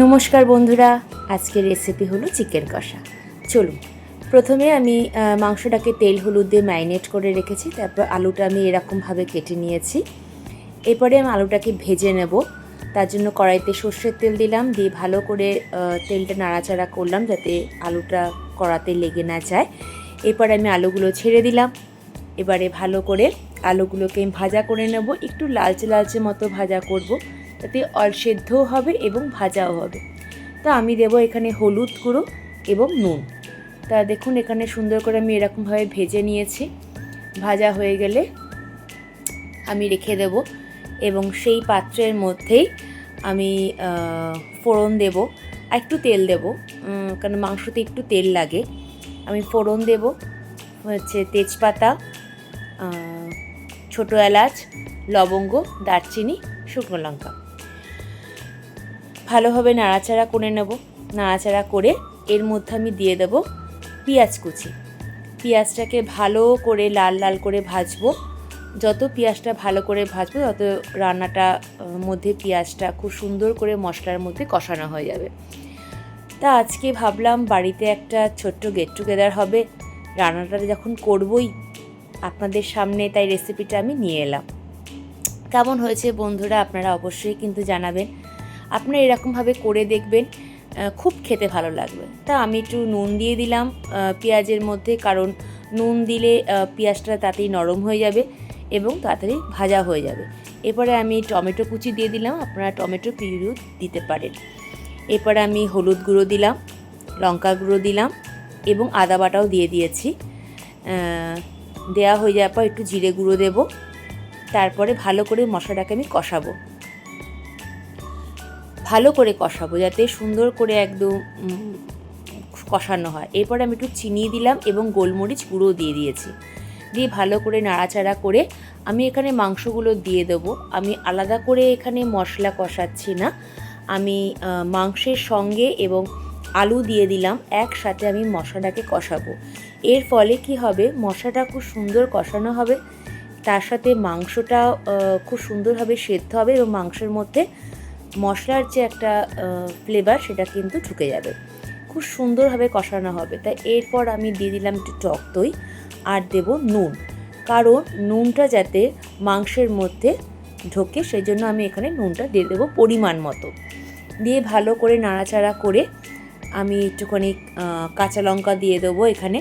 নমস্কার বন্ধুরা, আজকের রেসিপি হলো চিকেন কষা। চলুন, প্রথমে আমি মাংসটাকে তেল হলুদ দিয়ে ম্যারিনেট করে রেখেছি। তারপর আলুটা আমি এরকমভাবে কেটে নিয়েছি। এরপরে আমি আলুটাকে ভেজে নেব। তার জন্য কড়াইতে সর্ষের তেল দিলাম, দিয়ে ভালো করে তেলটা নাড়াচাড়া করলাম যাতে আলুটা কড়াতে লেগে না যায়। এরপরে আমি আলুগুলো ছেড়ে দিলাম। এবারে ভালো করে আলুগুলোকে ভাজা করে নেব, একটু লালচে লালচে মতো ভাজা করব, তাতে সেদ্ধও হবে এবং ভাজাও হবে। তা আমি দেবো এখানে হলুদ গুঁড়ো এবং নুন। তা দেখুন এখানে সুন্দর করে আমি এরকমভাবে ভেজে নিয়েছি। ভাজা হয়ে গেলে আমি রেখে দেব এবং সেই পাত্রের মধ্যেই আমি ফোড়ন দেব, আর একটু তেল দেব, কারণ মাংসতে একটু তেল লাগে। আমি ফোড়ন দেব হচ্ছে তেজপাতা, ছোটো এলাচ, লবঙ্গ, দারচিনি, শুকনো লঙ্কা। ভালোভাবে নাড়াচাড়া করে নেব। নাড়াচাড়া করে এর মধ্যে আমি দিয়ে দেব পেঁয়াজ কুচি। পেঁয়াজটাকে ভালো করে লাল লাল করে ভাজবো। যত পেঁয়াজটা ভালো করে ভাজবো তত রান্নাটা মধ্যে পেঁয়াজটা খুব সুন্দর করে মশলার মধ্যে কষানো হয়ে যাবে। তা আজকে ভাবলাম বাড়িতে একটা ছোট্ট গেট টুগেদার হবে, রান্নাটা যখন করবই আপনাদের সামনে, তাই রেসিপিটা আমি নিয়ে এলাম। কেমন হয়েছে বন্ধুরা আপনারা অবশ্যই কিন্তু জানাবেন। আপনারা এরকমভাবে করে দেখবেন, খুব খেতে ভালো লাগবে। তা আমি একটু নুন দিয়ে দিলাম পেঁয়াজের মধ্যে, কারণ নুন দিলে পেঁয়াজটা তাড়াতাড়ি নরম হয়ে যাবে এবং তাড়াতাড়ি ভাজা হয়ে যাবে। এরপরে আমি টমেটো কুচি দিয়ে দিলাম, আপনারা টমেটো পিউরিও দিতে পারেন। এরপরে আমি হলুদ গুঁড়ো দিলাম, লঙ্কা গুঁড়ো দিলাম এবং আদা বাটাও দিয়ে দিয়েছি। দেওয়া হয়ে যাওয়ার পর একটু জিরে গুঁড়ো দেব। তারপরে ভালো করে মশলাটাকে আমি কষাবো, ভালো করে কষাবো যাতে সুন্দর করে একদম কষানো হয়। এরপরে আমি একটু চিনি দিলাম এবং গোলমরিচ গুঁড়ো দিয়ে দিয়েছি। দিয়ে ভালো করে নাড়াচাড়া করে আমি এখানে মাংসগুলো দিয়ে দেবো। আমি আলাদা করে এখানে মশলা কষাচ্ছি না, আমি মাংসের সঙ্গে এবং আলু দিয়ে দিলাম, একসাথে আমি মশলাটাকে কষাবো। এর ফলে কি হবে, মশলাটা খুব সুন্দর কষানো হবে, তার সাথে মাংসটা খুব সুন্দরভাবে সেদ্ধ হবে এবং মাংসের মধ্যে মশলার যে একটা ফ্লেভার সেটা কিন্তু ঢুকে যাবে, খুব সুন্দরভাবে কষানো হবে। তাই এরপর আমি দিয়ে দিলাম একটু টক দই আর দেব নুন, কারণ নুনটা যাতে মাংসের মধ্যে ঢোকে সেই জন্য আমি এখানে নুনটা দিয়ে দেবো পরিমাণ মতো। দিয়ে ভালো করে নাড়াচাড়া করে আমি একটুখানি কাঁচা লঙ্কা দিয়ে দেবো এখানে।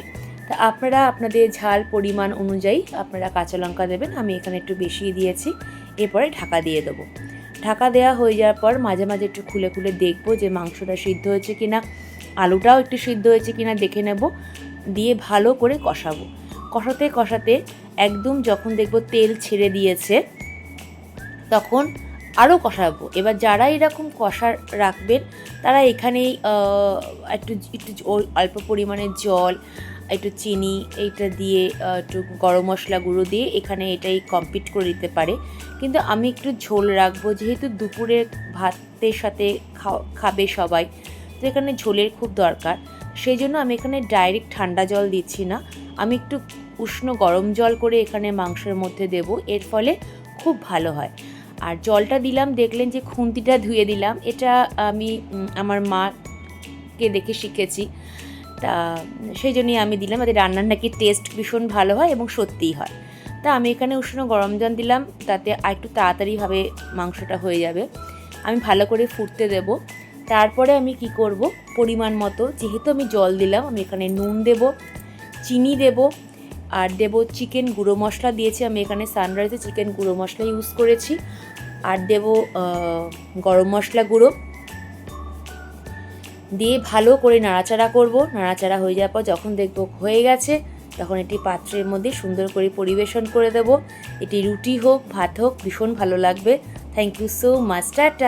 তা আপনারা আপনাদের ঝাল পরিমাণ অনুযায়ী আপনারা কাঁচা লঙ্কা দেবেন, আমি এখানে একটু বেশি দিয়েছি। এরপরে ঢাকা দিয়ে দেবো। ঢাকা দেওয়া হয়ে যাওয়ার পর মাঝে মাঝে একটু খুলে খুলে দেখবো যে মাংসটা সিদ্ধ হয়েছে কিনা, আলুটাও একটু সিদ্ধ হয়েছে কিনা দেখে নেব। দিয়ে ভালো করে কষাবো। কষাতে কষাতে একদম যখন দেখবো তেল ছেড়ে দিয়েছে তখন আরও কষাবো। এবার যারা এরকম কষা রাখবেন তারা এখানেই একটু একটু অল্প পরিমাণে জল, একটু চিনি এইটা দিয়ে একটু গরম মশলা গুঁড়ো দিয়ে এখানে এটাই কমপ্লিট করে দিতে পারে। কিন্তু আমি একটু ঝোল রাখবো, যেহেতু দুপুরের ভাতের সাথে খাবে সবাই, তো এখানে ঝোলের খুব দরকার। সেই জন্য আমি এখানে ডাইরেক্ট ঠান্ডা জল দিচ্ছি না, আমি একটু উষ্ণ গরম জল করে এখানে মাংসের মধ্যে দেব, এর ফলে খুব ভালো হয়। আর জলটা দিলাম, দেখলেন যে খুন্তিটা ধুয়ে দিলাম, এটা আমি আমার মাকে দেখে শিখেছি, তা সেই জন্যই আমি দিলাম, তাতে রান্নার নাকি টেস্ট ভীষণ ভালো হয় এবং সত্যিই হয়। তা আমি এখানে উষ্ণ গরম জল দিলাম, তাতে আর একটু তাড়াতাড়িভাবে মাংসটা হয়ে যাবে। আমি ভালো করে ফুটতে দেব। তারপরে আমি কি করব, পরিমাণ মতো যেহেতু আমি জল দিলাম, আমি এখানে নুন দেব, চিনি দেব, আর দেব চিকেন গুঁড়ো মশলা দিয়েছি, আমি এখানে সানরাইজের চিকেন গুঁড়ো মশলা ইউজ করেছি, আর দেব গরম মশলা গুঁড়ো। দিয়ে ভালো করে নাড়াচাড়া করব। নাড়াচাড়া হয়ে যাওয়ার পর যখন দেখব হয়ে গেছে, তখন এটি পাত্রের মধ্যে সুন্দর করে পরিবেশন করে দেব। এটি রুটি হোক ভাত হোক ভীষণ ভালো লাগবে। Thank you so much, tata.